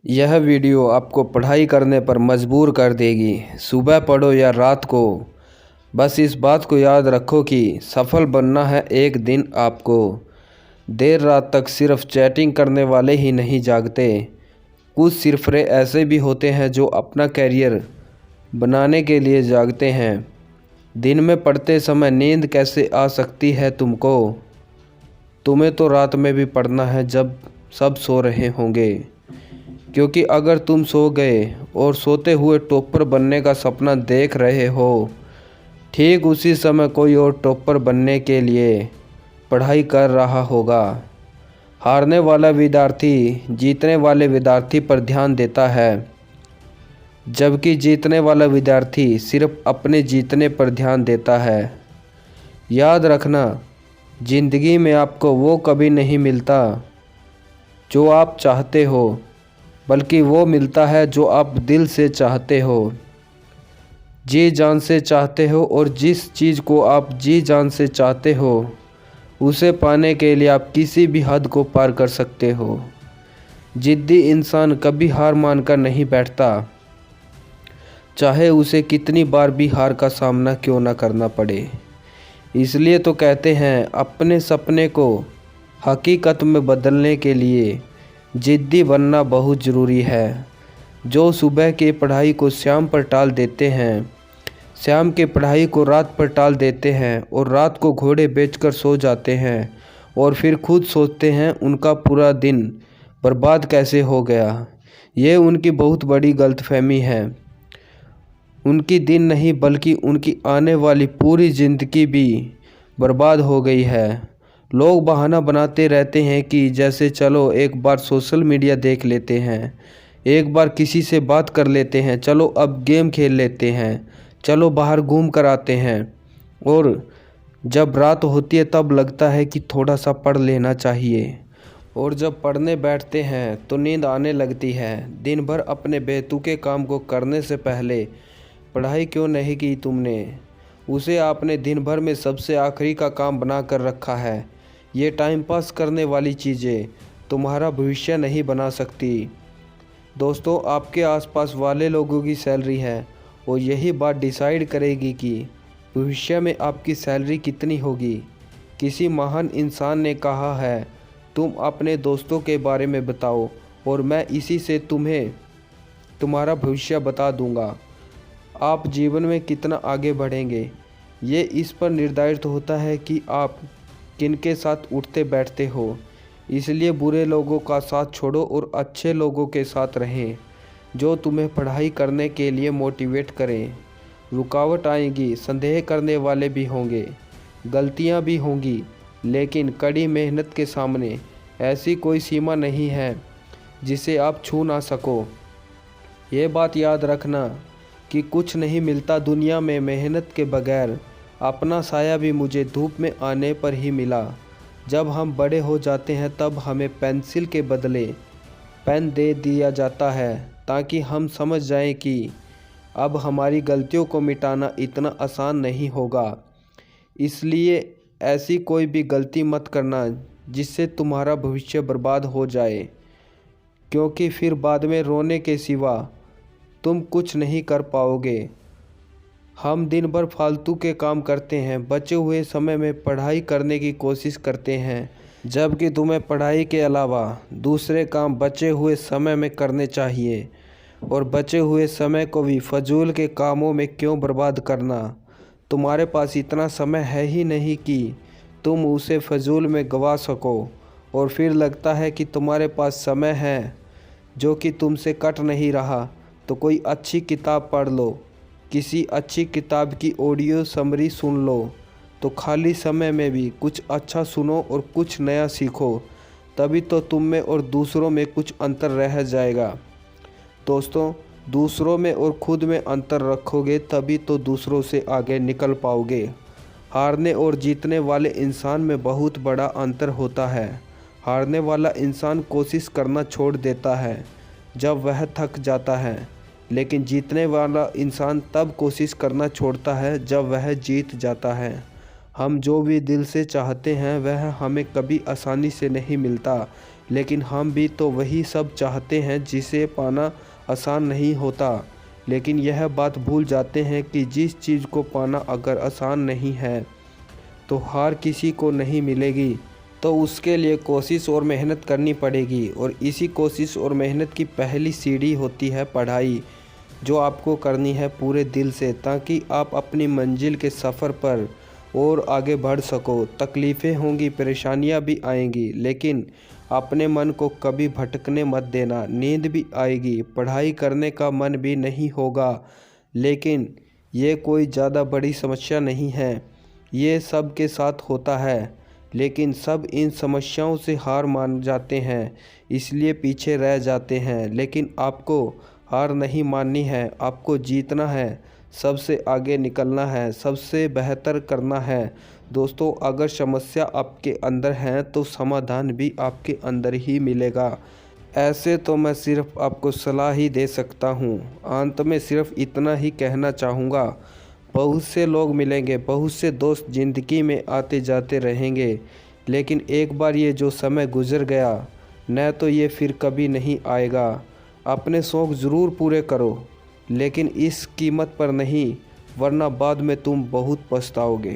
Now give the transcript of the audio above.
यह वीडियो आपको पढ़ाई करने पर मजबूर कर देगी। सुबह पढ़ो या रात को, बस इस बात को याद रखो कि सफल बनना है एक दिन आपको। देर रात तक सिर्फ चैटिंग करने वाले ही नहीं जागते। कुछ सिरफरे ऐसे भी होते हैं जो अपना कैरियर बनाने के लिए जागते हैं। दिन में पढ़ते समय नींद कैसे आ सकती है तुमको? तुम्हें तो रात में भी पढ़ना है जब सब सो रहे होंगे, क्योंकि अगर तुम सो गए और सोते हुए टॉपर बनने का सपना देख रहे हो, ठीक उसी समय कोई और टॉपर बनने के लिए पढ़ाई कर रहा होगा। हारने वाला विद्यार्थी जीतने वाले विद्यार्थी पर ध्यान देता है, जबकि जीतने वाला विद्यार्थी सिर्फ अपने जीतने पर ध्यान देता है। याद रखना, ज़िंदगी में आपको वो कभी नहीं मिलता जो आप चाहते हो, बल्कि वो मिलता है जो आप दिल से चाहते हो, जी जान से चाहते हो। और जिस चीज़ को आप जी जान से चाहते हो, उसे पाने के लिए आप किसी भी हद को पार कर सकते हो। जिद्दी इंसान कभी हार मानकर नहीं बैठता, चाहे उसे कितनी बार भी हार का सामना क्यों न करना पड़े। इसलिए तो कहते हैं, अपने सपने को हकीकत में बदलने के लिए जिद्दी बनना बहुत ज़रूरी है। जो सुबह की पढ़ाई को शाम पर टाल देते हैं, शाम की पढ़ाई को रात पर टाल देते हैं और रात को घोड़े बेचकर सो जाते हैं और फिर खुद सोचते हैं उनका पूरा दिन बर्बाद कैसे हो गया, ये उनकी बहुत बड़ी गलतफहमी है। उनकी दिन नहीं बल्कि उनकी आने वाली पूरी ज़िंदगी भी बर्बाद हो गई है। लोग बहाना बनाते रहते हैं कि जैसे चलो एक बार सोशल मीडिया देख लेते हैं, एक बार किसी से बात कर लेते हैं, चलो अब गेम खेल लेते हैं, चलो बाहर घूम कर आते हैं। और जब रात होती है तब लगता है कि थोड़ा सा पढ़ लेना चाहिए, और जब पढ़ने बैठते हैं तो नींद आने लगती है। दिन भर अपने बेतुके काम को करने से पहले पढ़ाई क्यों नहीं की तुमने? उसे आपने दिन भर में सबसे आखिरी का काम बना कर रखा है। ये टाइम पास करने वाली चीज़ें तुम्हारा भविष्य नहीं बना सकती। दोस्तों, आपके आसपास वाले लोगों की सैलरी है और यही बात डिसाइड करेगी कि भविष्य में आपकी सैलरी कितनी होगी। किसी महान इंसान ने कहा है, तुम अपने दोस्तों के बारे में बताओ और मैं इसी से तुम्हें तुम्हारा भविष्य बता दूंगा। आप जीवन में कितना आगे बढ़ेंगे, ये इस पर निर्धारित होता है कि आप किनके साथ उठते बैठते हो। इसलिए बुरे लोगों का साथ छोड़ो और अच्छे लोगों के साथ रहें, जो तुम्हें पढ़ाई करने के लिए मोटिवेट करें। रुकावट आएगी, संदेह करने वाले भी होंगे, गलतियां भी होंगी, लेकिन कड़ी मेहनत के सामने ऐसी कोई सीमा नहीं है जिसे आप छू ना सको। ये बात याद रखना कि कुछ नहीं मिलता दुनिया में मेहनत के बगैर। अपना साया भी मुझे धूप में आने पर ही मिला। जब हम बड़े हो जाते हैं तब हमें पेंसिल के बदले पेन दे दिया जाता है, ताकि हम समझ जाएं कि अब हमारी गलतियों को मिटाना इतना आसान नहीं होगा। इसलिए ऐसी कोई भी गलती मत करना जिससे तुम्हारा भविष्य बर्बाद हो जाए, क्योंकि फिर बाद में रोने के सिवा तुम कुछ नहीं कर पाओगे। हम दिन भर फालतू के काम करते हैं, बचे हुए समय में पढ़ाई करने की कोशिश करते हैं, जबकि तुम्हें पढ़ाई के अलावा दूसरे काम बचे हुए समय में करने चाहिए। और बचे हुए समय को भी फजूल के कामों में क्यों बर्बाद करना? तुम्हारे पास इतना समय है ही नहीं कि तुम उसे फजूल में गंवा सको, और फिर लगता है कि तुम्हारे पास समय है जो कि तुमसे कट नहीं रहा, तो कोई अच्छी किताब पढ़ लो, किसी अच्छी किताब की ऑडियो समरी सुन लो। तो खाली समय में भी कुछ अच्छा सुनो और कुछ नया सीखो, तभी तो तुम में और दूसरों में कुछ अंतर रह जाएगा। दोस्तों, दूसरों में और खुद में अंतर रखोगे तभी तो दूसरों से आगे निकल पाओगे। हारने और जीतने वाले इंसान में बहुत बड़ा अंतर होता है। हारने वाला इंसान कोशिश करना छोड़ देता है जब वह थक जाता है, लेकिन जीतने वाला इंसान तब कोशिश करना छोड़ता है जब वह जीत जाता है। हम जो भी दिल से चाहते हैं वह हमें कभी आसानी से नहीं मिलता, लेकिन हम भी तो वही सब चाहते हैं जिसे पाना आसान नहीं होता। लेकिन यह बात भूल जाते हैं कि जिस चीज़ को पाना अगर आसान नहीं है तो हार किसी को नहीं मिलेगी, तो उसके लिए कोशिश और मेहनत करनी पड़ेगी। और इसी कोशिश और मेहनत की पहली सीढ़ी होती है पढ़ाई, जो आपको करनी है पूरे दिल से, ताकि आप अपनी मंजिल के सफ़र पर और आगे बढ़ सको। तकलीफ़ें होंगी, परेशानियां भी आएंगी, लेकिन अपने मन को कभी भटकने मत देना। नींद भी आएगी, पढ़ाई करने का मन भी नहीं होगा, लेकिन ये कोई ज़्यादा बड़ी समस्या नहीं है। ये सब के साथ होता है, लेकिन सब इन समस्याओं से हार मान जाते हैं, इसलिए पीछे रह जाते हैं। लेकिन आपको हार नहीं माननी है, आपको जीतना है, सबसे आगे निकलना है, सबसे बेहतर करना है। दोस्तों, अगर समस्या आपके अंदर है तो समाधान भी आपके अंदर ही मिलेगा। ऐसे तो मैं सिर्फ आपको सलाह ही दे सकता हूँ। अंत में सिर्फ इतना ही कहना चाहूँगा, बहुत से लोग मिलेंगे, बहुत से दोस्त ज़िंदगी में आते जाते रहेंगे, लेकिन एक बार ये जो समय गुजर गया न तो ये फिर कभी नहीं आएगा। अपने शौक़ ज़रूर पूरे करो, लेकिन इस कीमत पर नहीं, वरना बाद में तुम बहुत पछताओगे।